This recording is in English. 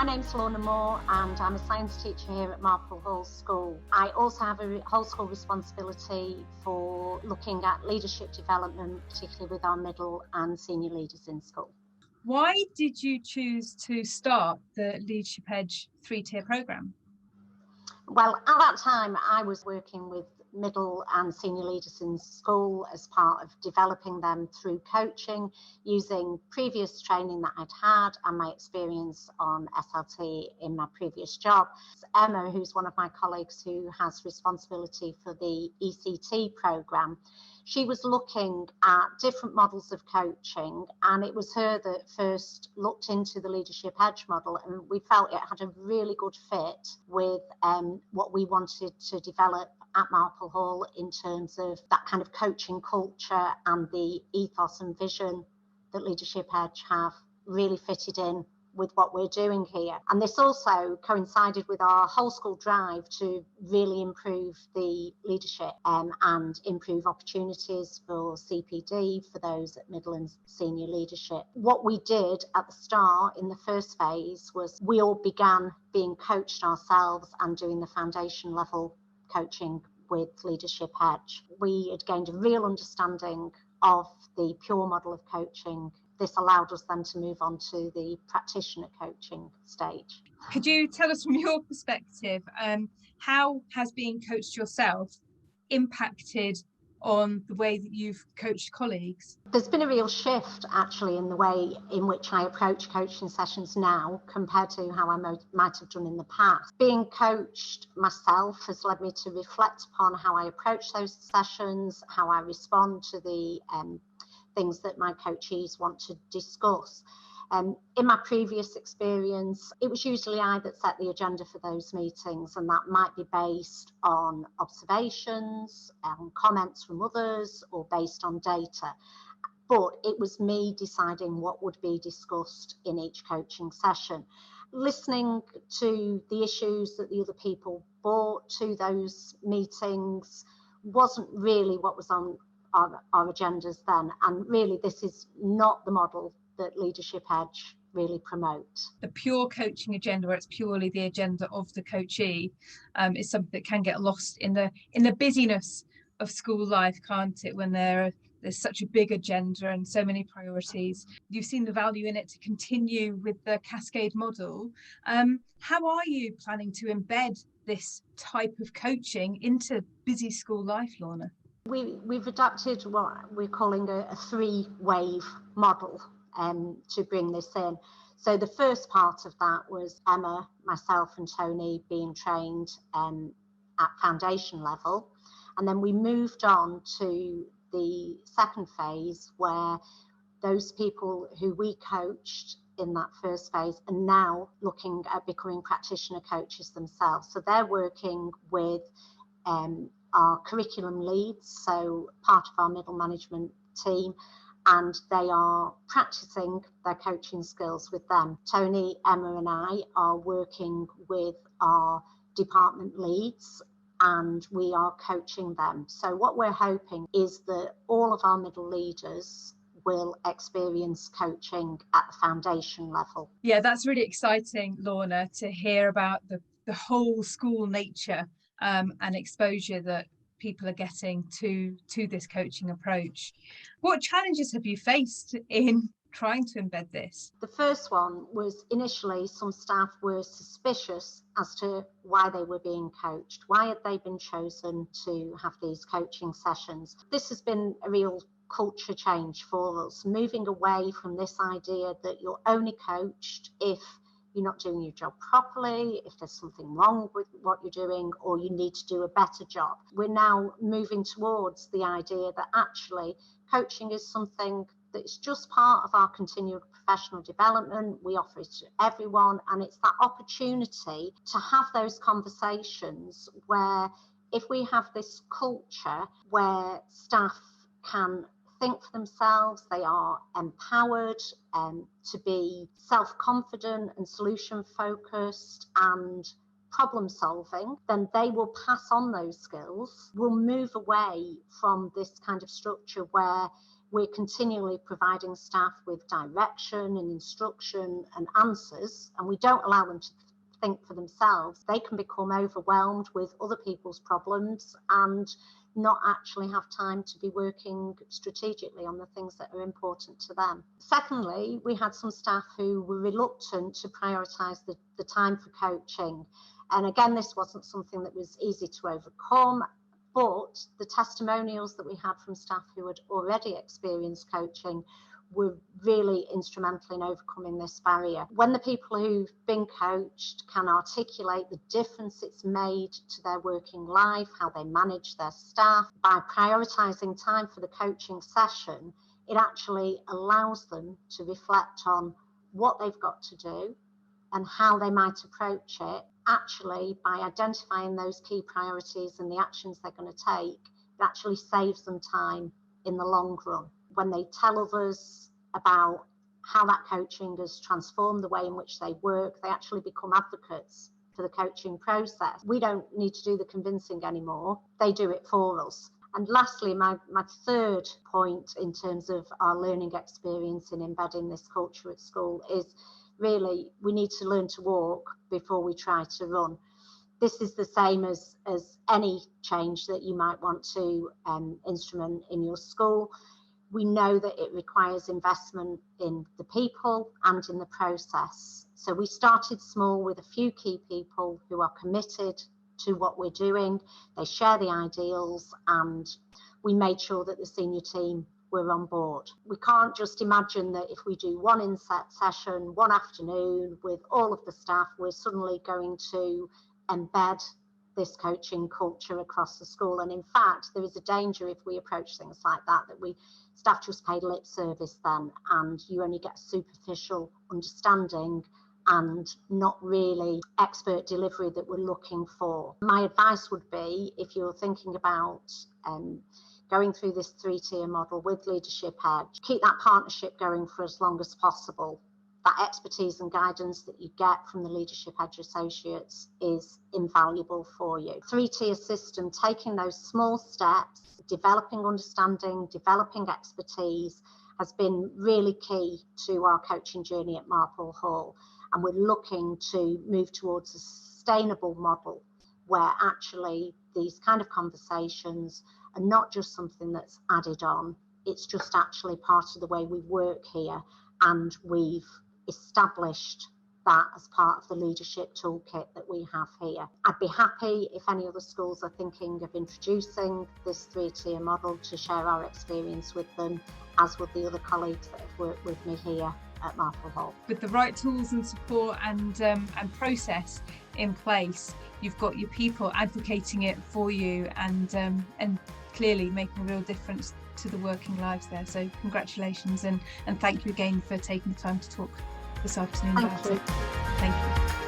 name's Lorna Moore and I'm a science teacher here at Marple Hall School. I also have a whole school responsibility for looking at leadership development, particularly with our middle and senior leaders in school. Why did you choose to start the Leadership Edge 3-tier programme? Well, at that time I was working with middle and senior leaders in school as part of developing them through coaching, using previous training that I'd had and my experience on SLT in my previous job. Emma, who's one of my colleagues who has responsibility for the ECT programme, she was looking at different models of coaching, and it was her that first looked into the Leadership Edge model, and we felt it had a really good fit with what we wanted to develop at Marple Hall in terms of that kind of coaching culture and the ethos and vision that Leadership Edge have really fitted in with what we're doing here. And this also coincided with our whole school drive to really improve the leadership and improve opportunities for CPD for those at middle and senior leadership. What we did at the start in the first phase was we all began being coached ourselves and doing the foundation level coaching with Leadership Edge. We had gained a real understanding of the pure model of coaching. This allowed us then to move on to the practitioner coaching stage. Could you tell us from your perspective, how has being coached yourself impacted on the way that you've coached colleagues? There's been a real shift actually in the way in which I approach coaching sessions now compared to how I might have done in the past. Being coached myself has led me to reflect upon how I approach those sessions, how I respond to the things that my coachees want to discuss. In my previous experience, it was usually I that set the agenda for those meetings, and that might be based on observations and comments from others or based on data. But it was me deciding what would be discussed in each coaching session. Listening to the issues that the other people brought to those meetings wasn't really what was on our agendas then, and really this is not the model that Leadership Edge really promote. The pure coaching agenda, where it's purely the agenda of the coachee, is something that can get lost in the busyness of school life, can't it, when there's such a big agenda and so many priorities. You've seen the value in it to continue with the cascade model. How are you planning to embed this type of coaching into busy school life, Lorna? We've adapted what we're calling a 3-wave model to bring this in. So the first part of that was Emma, myself and Tony being trained at foundation level. And then we moved on to the second phase where those people who we coached in that first phase are now looking at becoming practitioner coaches themselves. So they're working with our curriculum leads, so part of our middle management team, and they are practicing their coaching skills with them. Tony, Emma and I are working with our department leads and we are coaching them. So what we're hoping is that all of our middle leaders will experience coaching at the foundation level. Yeah, that's really exciting, Lorna, to hear about the whole school nature and exposure that people are getting to this coaching approach. What challenges have you faced in trying to embed this? The first one was initially some staff were suspicious as to why they were being coached. Why had they been chosen to have these coaching sessions? This has been a real culture change for us, moving away from this idea that you're only coached if you're not doing your job properly, if there's something wrong with what you're doing, or you need to do a better job. We're now moving towards the idea that actually coaching is something that's just part of our continual professional development. We offer it to everyone, and it's that opportunity to have those conversations where if we have this culture where staff can think for themselves, they are empowered to be self-confident and solution-focused and problem-solving, then they will pass on those skills. We'll move away from this kind of structure where we're continually providing staff with direction and instruction and answers, and we don't allow them to think for themselves, they can become overwhelmed with other people's problems and not actually have time to be working strategically on the things that are important to them. Secondly, we had some staff who were reluctant to prioritise the time for coaching. And again, this wasn't something that was easy to overcome, but the testimonials that we had from staff who had already experienced coaching were really instrumental in overcoming this barrier. When the people who've been coached can articulate the difference it's made to their working life, how they manage their staff, by prioritising time for the coaching session, it actually allows them to reflect on what they've got to do and how they might approach it. Actually, by identifying those key priorities and the actions they're going to take, it actually saves them time in the long run. When they tell others about how that coaching has transformed the way in which they work, they actually become advocates for the coaching process. We don't need to do the convincing anymore. They do it for us. And lastly, my third point in terms of our learning experience in embedding this culture at school is really we need to learn to walk before we try to run. This is the same as any change that you might want to instrument in your school. We know that it requires investment in the people and in the process. So we started small with a few key people who are committed to what we're doing. They share the ideals, and we made sure that the senior team were on board. We can't just imagine that if we do one inset session, one afternoon with all of the staff, we're suddenly going to embed this coaching culture across the school. And in fact, there is a danger if we approach things like that staff just pay lip service then, and you only get superficial understanding and not really expert delivery that we're looking for. My advice would be, if you're thinking about going through this 3-tier model with Leadership Edge, keep that partnership going for as long as possible. That expertise and guidance that you get from the Leadership Edge associates is invaluable for you. 3-tier system, taking those small steps, developing understanding, developing expertise, has been really key to our coaching journey at Marple Hall. And we're looking to move towards a sustainable model where actually these kind of conversations are not just something that's added on, it's just actually part of the way we work here, and we've established that as part of the leadership toolkit that we have here. I'd be happy if any other schools are thinking of introducing this 3-tier model to share our experience with them, as would the other colleagues that have worked with me here at Marple Hall. With the right tools and support and process in place, you've got your people advocating it for you and clearly making a real difference to the working lives there. So congratulations and thank you again for taking the time to talk this afternoon about it. Thank you.